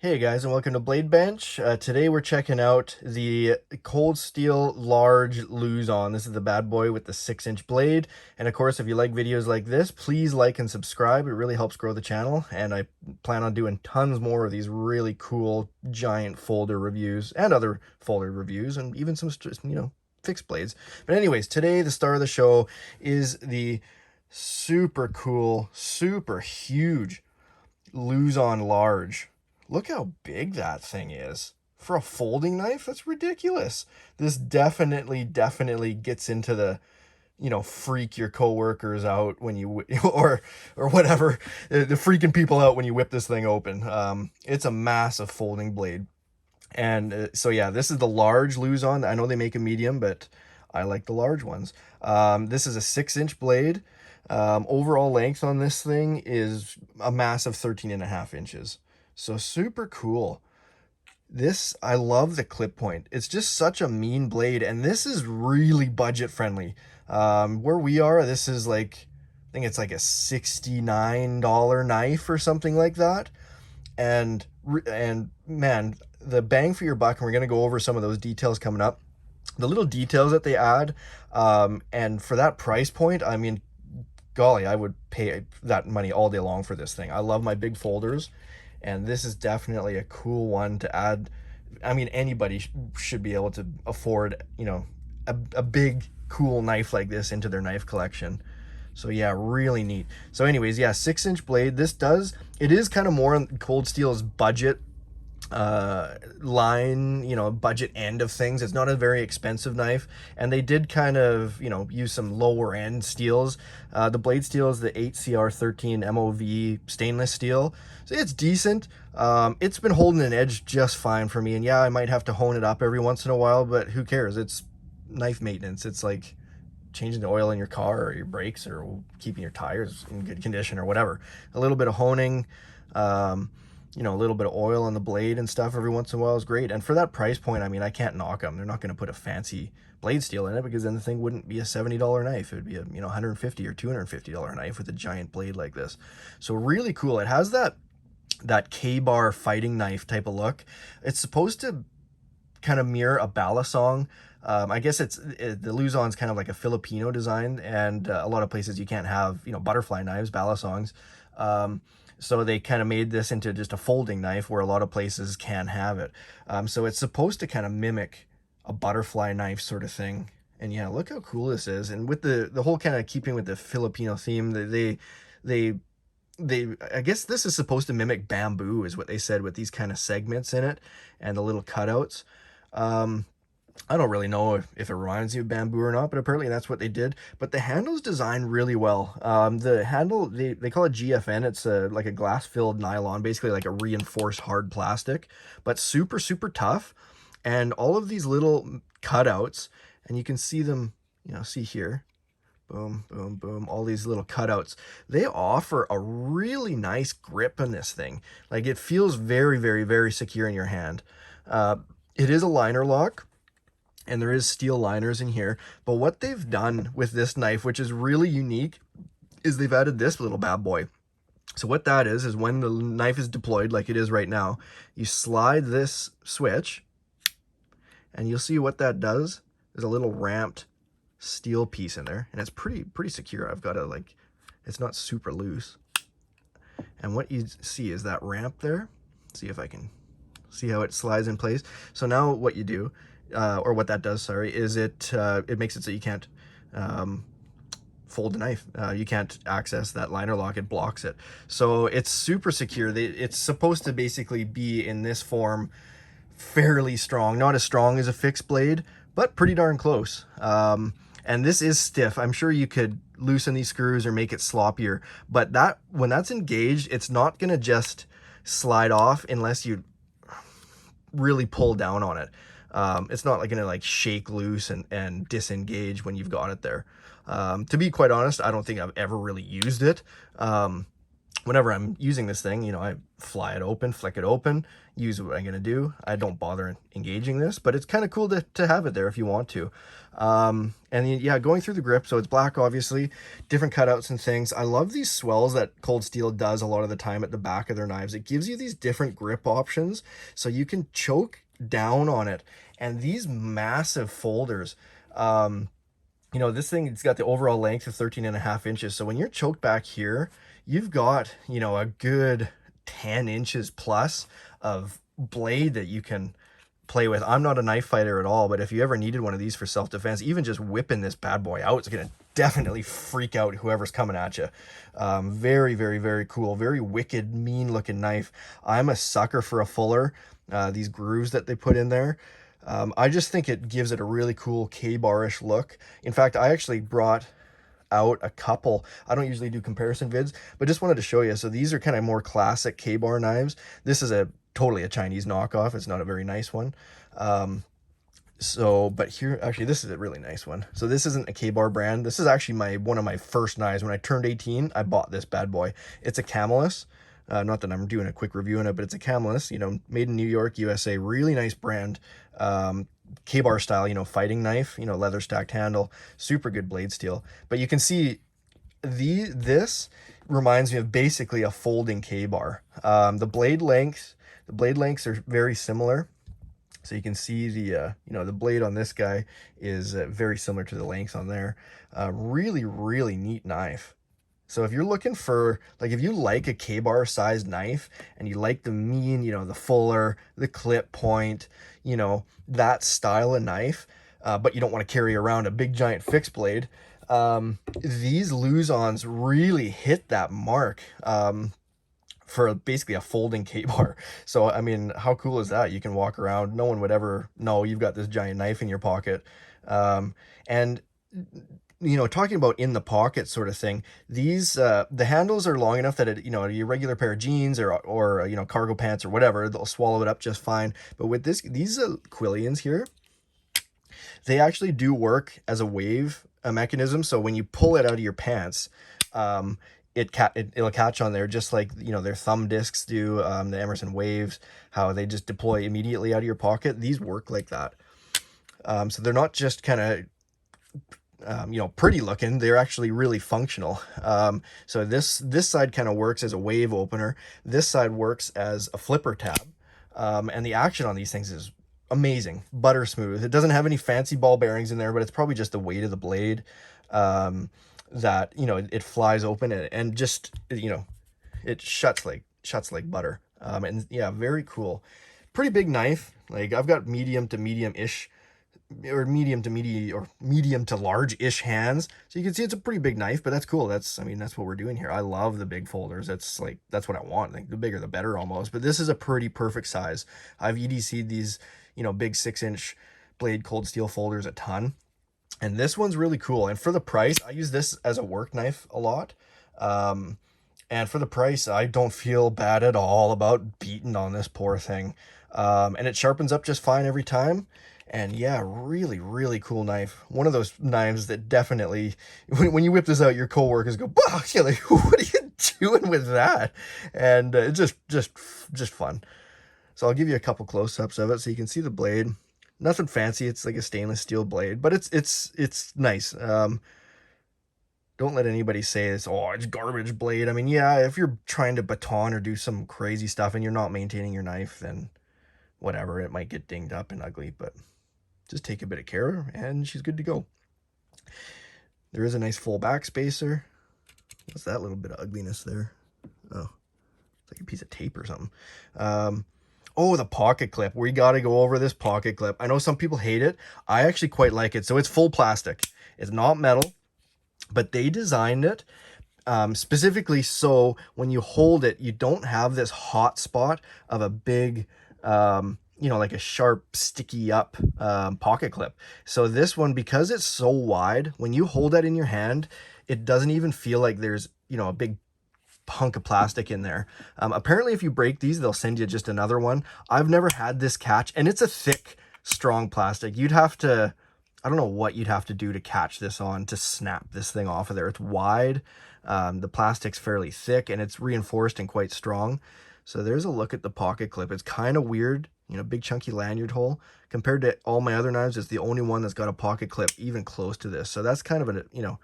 Hey guys, and welcome to Blade Bench. Today we're checking out the Cold Steel Large Luzon. This is the bad boy with the 6-inch blade. And of course, if you like videos like this, please like and subscribe. It really helps grow the channel. And I plan on doing tons more of these really cool giant folder reviews and other folder reviews and even some, fixed blades. But anyways, today the star of the show is the super cool, super huge Luzon Large. Look how big that thing is. For a folding knife, that's ridiculous. This definitely gets into the, freak your coworkers out when you, or whatever, the freaking people out when you whip this thing open. It's a massive folding blade. And so yeah, this is the large Luzon. I know they make a medium, but I like the large ones. This is a 6-inch blade. Overall length on this thing is a massive 13.5 inches. So super cool. This, I love the clip point. It's just such a mean blade, and this is really budget friendly. Where we are, this is like, I think it's like a $69 knife or something like that. And man, the bang for your buck, and we're gonna go over some of those details coming up. The little details that they add, and for that price point, I mean, golly, I would pay that money all day long for this thing. I love my big folders, and this is definitely a cool one to add. I mean, anybody should be able to afford, a big cool knife like this into their knife collection. So yeah, really neat. So anyways, yeah, 6-inch blade. It is kind of more on Cold Steel's budget line, budget end of things. It's not a very expensive knife, and they did kind of, use some lower end steels. The blade steel is the 8CR13 MOV stainless steel, so it's decent. It's been holding an edge just fine for me, and yeah, I might have to hone it up every once in a while, but who cares? It's knife maintenance. It's like changing the oil in your car or your brakes or keeping your tires in good condition or whatever. A little bit of honing, a little bit of oil on the blade and stuff every once in a while is great. And for that price point, I mean, I can't knock them. They're not going to put a fancy blade steel in it, because then the thing wouldn't be a $70 knife. It would be a, $150 or $250 knife with a giant blade like this. So really cool. It has that K-bar fighting knife type of look. It's supposed to kind of mirror a balisong. I guess the Luzon's kind of like a Filipino design, and a lot of places you can't have, butterfly knives, balisongs. So they kind of made this into just a folding knife where a lot of places can have it. So it's supposed to kind of mimic a butterfly knife sort of thing. And yeah, look how cool this is. And with the whole kind of keeping with the Filipino theme, they I guess this is supposed to mimic bamboo, is what they said, with these kind of segments in it and the little cutouts. I don't really know if it reminds you of bamboo or not, but apparently that's what they did. But the handle's designed really well. The handle, they call it GFN. It's like a glass-filled nylon, basically like a reinforced hard plastic, but super, super tough. And all of these little cutouts, and you can see them, see here. Boom, boom, boom, all these little cutouts. They offer a really nice grip in this thing. Like, it feels very, very, very secure in your hand. It is a liner lock, and there is steel liners in here. But what they've done with this knife, which is really unique, is they've added this little bad boy. So what that is when the knife is deployed, like it is right now, you slide this switch, and you'll see what that does. There's a little ramped steel piece in there, and it's pretty secure. I've got it, like, it's not super loose. And what you see is that ramp there. See if I can see how it slides in place. So now what you do, or what that does, sorry, is it makes it so you can't fold the knife. You can't access that liner lock. It blocks it. So it's super secure. It's supposed to basically be in this form, fairly strong. Not as strong as a fixed blade, but pretty darn close. And this is stiff. I'm sure you could loosen these screws or make it sloppier, but when that's engaged, it's not gonna just slide off unless you really pull down on it. It's not like gonna shake loose and disengage when you've got it there. To be quite honest, I don't think I've ever really used it. whenever I'm using this thing, you know, I fly it open, flick it open, use what I'm going to do. I don't bother engaging this, but it's kind of cool to have it there if you want to. And yeah, going through the grip, so it's black, obviously, different cutouts and things. I love these swells that Cold Steel does a lot of the time at the back of their knives. It gives you these different grip options, so you can choke down on it. And these massive folders, you know, this thing, it's got the overall length of 13.5 inches. So when you're choked back here, you've got, you know, a good 10 inches plus of blade that you can play with. I'm not a knife fighter at all, but if you ever needed one of these for self-defense, even just whipping this bad boy out, it's gonna definitely freak out whoever's coming at you. Very, very, very cool. Very wicked, mean looking knife. I'm a sucker for a fuller. These grooves that they put in there. I just think it gives it a really cool K-bar-ish look. In fact, I actually brought out a couple. I don't usually do comparison vids, but just wanted to show you. So these are kind of more classic K-bar knives. This is totally a Chinese knockoff. It's not a very nice one. But here, actually, this is a really nice one. So this isn't a K-bar brand. This is actually one of my first knives. When I turned 18, I bought this bad boy. It's a Camelus. Not that I'm doing a quick review on it, but it's a Camelus, you know, made in New York, USA. Really nice brand. K-bar style, you know, fighting knife, you know, leather stacked handle, super good blade steel. But you can see this reminds me of basically a folding K-bar. The blade lengths are very similar. So you can see the, you know, the blade on this guy is very similar to the lengths on there. Really, really neat knife. So if you're looking for, like, if you like a K-bar sized knife and you like the mean, you know, the fuller, the clip point, you know, that style of knife, but you don't want to carry around a big giant fixed blade, these Luzons really hit that mark. For basically a folding K-bar. So, I mean, how cool is that? You can walk around, no one would ever know you've got this giant knife in your pocket. And, you know, talking about in the pocket sort of thing, these, the handles are long enough that, it, you know, your regular pair of jeans or you know, cargo pants or whatever, they'll swallow it up just fine. But with these Quillians here, they actually do work as a wave mechanism. So when you pull it out of your pants, it'll catch on there just like, you know, their thumb discs do, the Emerson waves, how they just deploy immediately out of your pocket. These work like that. So they're not just kind of, you know, pretty looking, they're actually really functional. So this side kind of works as a wave opener. This side works as a flipper tab. And the action on these things is amazing, butter smooth. It doesn't have any fancy ball bearings in there, but it's probably just the weight of the blade. That, you know, it flies open and just, you know, it shuts like butter. And yeah, very cool. Pretty big knife. Like, I've got medium to medium-ish, or medium to large-ish hands. So you can see it's a pretty big knife, but that's cool. I mean, that's what we're doing here. I love the big folders. That's what I want. Like, the bigger the better almost. But this is a pretty perfect size. I've EDC'd these, you know, big 6-inch blade Cold Steel folders a ton. And this one's really cool. And for the price, I use this as a work knife a lot. And for the price, I don't feel bad at all about beating on this poor thing. And it sharpens up just fine every time. And yeah, really, really cool knife. One of those knives that definitely, when you whip this out, your coworkers go, "Bah!" You're like, what are you doing with that? And it's just fun. So I'll give you a couple close-ups of it so you can see the blade. Nothing fancy. It's like a stainless steel blade, but it's nice. Don't let anybody say it's garbage blade. I mean, yeah, if you're trying to baton or do some crazy stuff and you're not maintaining your knife, then whatever, it might get dinged up and ugly, but just take a bit of care and she's good to go. There is a nice full back spacer. What's that little bit of ugliness there? Oh, it's like a piece of tape or something. Oh, the pocket clip. We got to go over this pocket clip. I know some people hate it. I actually quite like it. So it's full plastic. It's not metal, but they designed it specifically so when you hold it, you don't have this hot spot of a big, you know, like a sharp, sticky up pocket clip. So this one, because it's so wide, when you hold that in your hand, it doesn't even feel like there's, you know, a big hunk of plastic in there. Apparently if you break these, they'll send you just another one. I've never had this catch, and it's a thick, strong plastic. You'd have to I don't know what you'd have to do to catch this on to snap this thing off of there. It's wide, the plastic's fairly thick, and it's reinforced and quite strong. So there's a look at the pocket clip. It's kind of weird, you know, big chunky lanyard hole. Compared to all my other knives, it's the only one that's got a pocket clip even close to this. So that's kind of a, you know,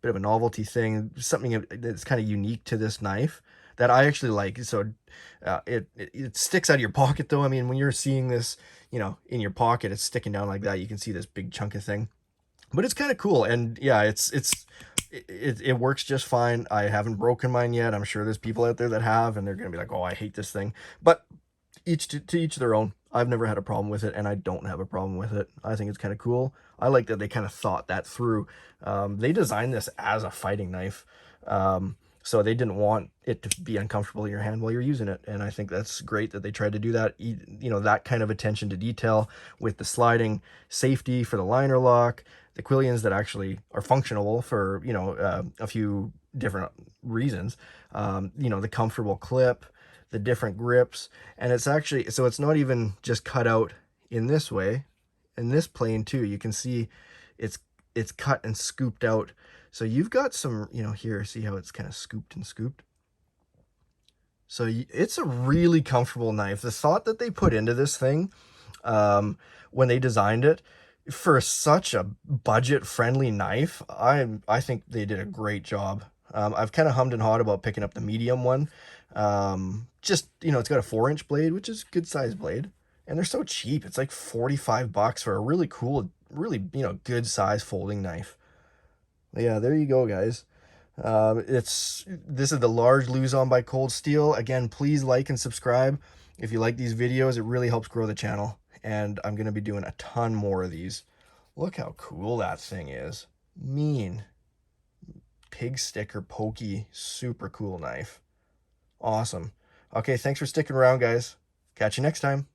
bit of a novelty thing, something that's kind of unique to this knife that I actually like. So it sticks out of your pocket though. I mean, when you're seeing this, you know, in your pocket, it's sticking down like that. You can see this big chunk of thing, but it's kind of cool. And yeah, it works just fine. I haven't broken mine yet. I'm sure there's people out there that have, and they're gonna be like, oh, I hate this thing. But each to each their own. I've never had a problem with it, and I don't have a problem with it. I think it's kind of cool. I like that they kind of thought that through. They designed this as a fighting knife, so they didn't want it to be uncomfortable in your hand while you're using it, and I think that's great that they tried to do that. You know, that kind of attention to detail with the sliding safety for the liner lock, the quillions that actually are functional for, you know, a few different reasons. You know, the comfortable clip, the different grips, and it's actually, so it's not even just cut out in this way. In this plane too, you can see it's cut and scooped out. So you've got some, you know, here, see how it's kind of scooped and scooped. So it's a really comfortable knife. The thought that they put into this thing, when they designed it for such a budget-friendly knife, I think they did a great job. I've kind of hummed and hawed about picking up the medium one. Just, you know, it's got a 4-inch blade, which is a good size blade, and they're so cheap. It's like 45 bucks for a really cool, really, you know, good size folding knife. Yeah, there you go, guys. This is the large Luzon by Cold Steel. Again, please like and subscribe if you like these videos. It really helps grow the channel, and I'm going to be doing a ton more of these. Look how cool that thing is. Mean. Pig sticker pokey, super cool knife. Awesome. Okay, thanks for sticking around, guys. Catch you next time.